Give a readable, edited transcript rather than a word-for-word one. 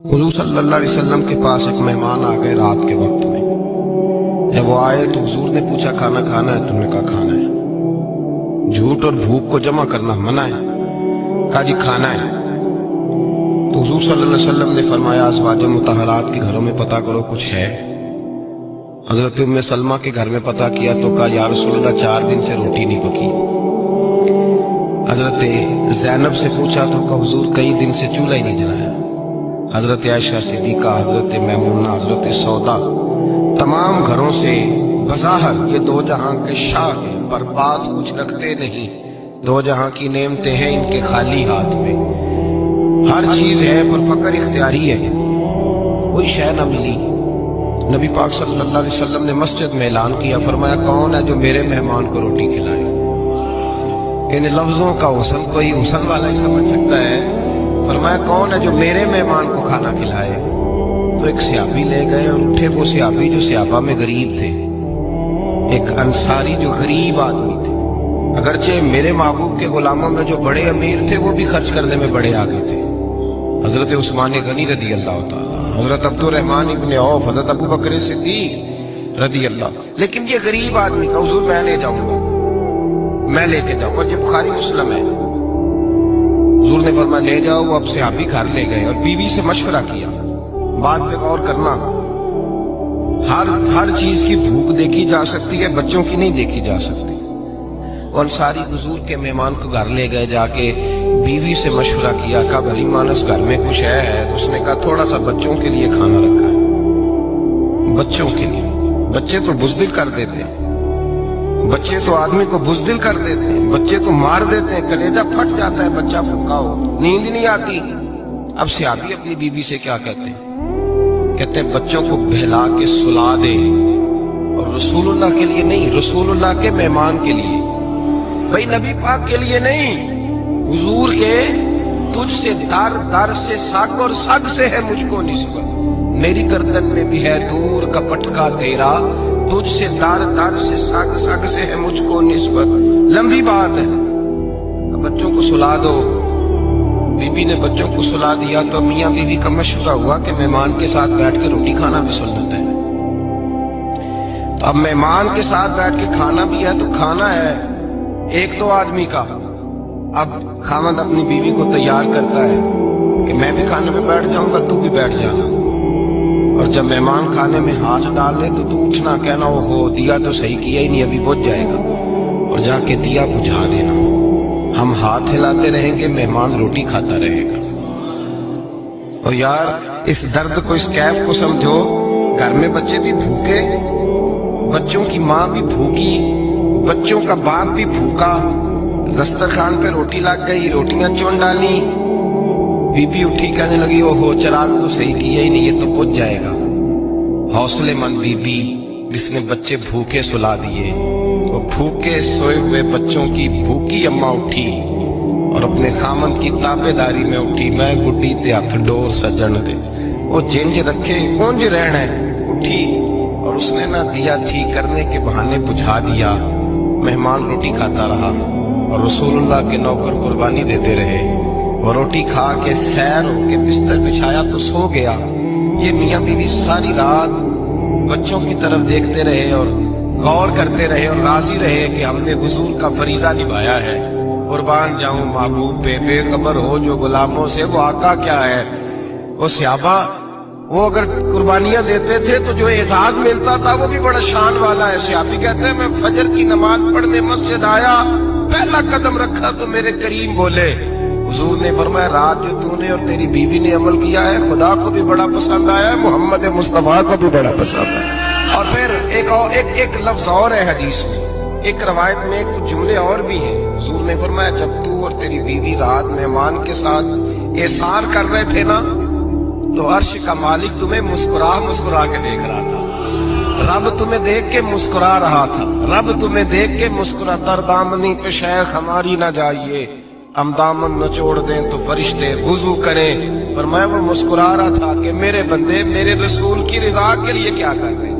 حضور صلی اللہ علیہ وسلم کے پاس ایک مہمان آ گئے رات کے وقت میں۔ جب وہ آئے تو حضور نے پوچھا کھانا کھانا ہے؟ تم نے کہا کھانا ہے۔ جھوٹ اور بھوک کو جمع کرنا منع ہے؟ کہا جی کھانا ہے۔ تو حضور صلی اللہ علیہ وسلم نے فرمایا ازواج مطہرات کے گھروں میں پتہ کرو کچھ ہے۔ حضرت ام سلمہ کے گھر میں پتہ کیا تو کہا یا رسول اللہ 4 دن سے روٹی نہیں پکی۔ حضرت زینب سے پوچھا تو کہا حضور کئی دن سے چولہا ہی نہیں جلایا۔ حضرت عائشہ صدیقہ، حضرت میمونہ، حضرت سودا، تمام گھروں سے بظاہر یہ دو جہاں کے شاہ ہیں، پر پاس کچھ رکھتے نہیں۔ دو جہاں کی نعمتیں ہیں ان کے خالی ہاتھ میں، ہر چیز ہے پر فقر اختیاری ہے، کوئی شے نہ ملی۔ نبی پاک صلی اللہ علیہ وسلم نے مسجد میں اعلان کیا، فرمایا کون ہے جو میرے مہمان کو روٹی کھلائے؟ ان لفظوں کا حسن کوئی حسن والا ہی سمجھ سکتا ہے۔ فرمایا کون ہے جو میرے مہمان کو کھانا کھلائے؟ تو ایک صحابی لے گئے اور اٹھے، وہ صحابی جو صحابہ میں غریب تھے، ایک انصاری جو غریب آدمی تھے، اگرچہ میرے محبوب کے غلاموں میں جو بڑے امیر تھے وہ بھی خرچ کرنے میں بڑے آگے تھے، حضرت عثمان غنی رضی اللہ تعالیٰ، حضرت عبد الرحمن ابن عوف، حضرت ابو بکر صدیق رضی اللہ۔ لیکن یہ غریب آدمی کا حضور میں لے جاؤں گا، میں لے کے جاؤں گا، یہ بخاری مسلم ہے۔ حضور نے فرمایا لے جاؤ۔ وہ اب صحابی گھر لے گئے اور بیوی سے مشورہ کیا، بات پہ غور کرنا، ہر چیز کی بھوک دیکھی جا سکتی ہے، بچوں کی نہیں دیکھی جا سکتی۔ انصاری حضور کے مہمان کو گھر لے گئے، جا کے بیوی سے مشورہ کیا، کہا بھلی مانس گھر میں کچھ ہے؟ تو اس نے کہا تھوڑا سا بچوں کے لیے کھانا رکھا ہے۔ بچوں کے لیے؟ بچے تو بزدل کر دیتے ہیں، بچے تو آدمی کو بزدل کر دیتے ہیں، بچے تو مار دیتے ہیں، کلیجہ پھٹ جاتا ہے بچہ بھوکا ہو، نیند نہیں آتی۔ اب صحابی اپنی بیوی سے کیا کہتے ہیں؟ کہتے ہیں بچوں کو بہلا کے سلا دے، اور رسول اللہ کے لیے نہیں، رسول اللہ کے مہمان کے لیے، بھائی نبی پاک کے لیے نہیں، حضور کے تجھ سے در در سے سگ اور سگ سے ہے مجھ کو نسبت، میری گردن میں بھی ہے دور کا پٹکا تیرا، تجھ سے در در سے سگ سگ سے ہے مجھ کو نسبت، لمبی بات ہے۔ بچوں کو سلا دو۔ بی بی نے بچوں کو سلا دیا تو میاں بیوی کا مشورہ ہوا کہ مہمان کے ساتھ بیٹھ کے روٹی کھانا بھی سنت ہے۔ تو اب مہمان کے ساتھ بیٹھ کے کھانا بھی ہے تو کھانا ہے ایک دو آدمی کا۔ اب خاوند اپنی بیوی کو تیار کرتا ہے کہ میں بھی کھانے میں بیٹھ جاؤں گا، تو بھی بیٹھ جانا، اور جب مہمان کھانے میں ہاتھ ڈال لے تو اٹھنا، کہنا او ہو دیا تو صحیح کیا ہی نہیں، ابھی بجھ جائے گا، اور جا کے دیا بجھا دینا۔ ہم ہاتھ ہلاتے رہیں گے، مہمان روٹی کھاتا رہے گا۔ اور یار اس درد کو، اس کیف کو سمجھو، گھر میں بچے بھی بھوکے، بچوں کی ماں بھی بھوکی، بچوں کا باپ بھی بھوکا، دسترخوان پہ روٹی لگ گئی، روٹیاں چون ڈالی، بی بی اٹھی کہنے لگی او ہو چراغ تو صحیح کیا ہی نہیں، یہ تو بجھ جائے گا۔ حوصلے مند بی بی جس نے بچے بھوکے سلا دیے، وہ بھوکے سوئے ہوئے بچوں کی بھوکی اماں اٹھی اور اپنے خامند کی تابے داری میں اٹھی، میں گڈی تے ہتھ ڈور سجن دے، وہ جنج رکھے اونج رہنا ہے، اٹھی اور اس نے نہ دیا ٹھیک کرنے کے بہانے بجھا دیا۔ مہمان روٹی کھاتا رہا اور رسول اللہ کے نوکر قربانی دیتے رہے، وہ روٹی کھا کے سیر ہو کے بستر بچھایا تو سو گیا۔ یہ میاں بیوی ساری رات بچوں کی طرف دیکھتے رہے اور غور کرتے رہے اور راضی رہے کہ ہم نے حضور کا فریضہ نبھایا ہے۔ قربان جاؤں محبوب پہ، بے خبر ہو جو غلاموں سے، وہ آقا کیا ہے؟ وہ صحابہ، وہ اگر قربانیاں دیتے تھے تو جو اعزاز ملتا تھا وہ بھی بڑا شان والا ہے۔ صحابی کہتے ہیں میں فجر کی نماز پڑھنے مسجد آیا، پہلا قدم رکھا تو میرے کریم بولے، حضور نے فرمایا رات جو تو نے اور تیری بیوی نے عمل کیا ہے خدا کو بھی بڑا پسند آیا ہے، محمد مصطفیٰ کو بھی بڑا پسند آیا۔ اور پھر ایک لفظ اور ہے حدیث میں، ایک روایت میں کچھ جملے اور بھی ہیں۔ حضور نے فرمایا جب تو اور تیری بیوی رات مہمان کے ساتھ احسان کر رہے تھے نا تو عرش کا مالک تمہیں مسکرا کے دیکھ رہا تھا، رب تمہیں دیکھ کے مسکرا رہا تھا، رب تمہیں دیکھ کے مسکرا، تر دامنی پہ شیخ ہماری نہ جائیے، ہم دامن نہ چھوڑ دیں تو فرشتے وضو کریں، پر میں وہ مسکرا رہا تھا کہ میرے بندے میرے رسول کی رضا کے لیے کیا کر رہے ہیں۔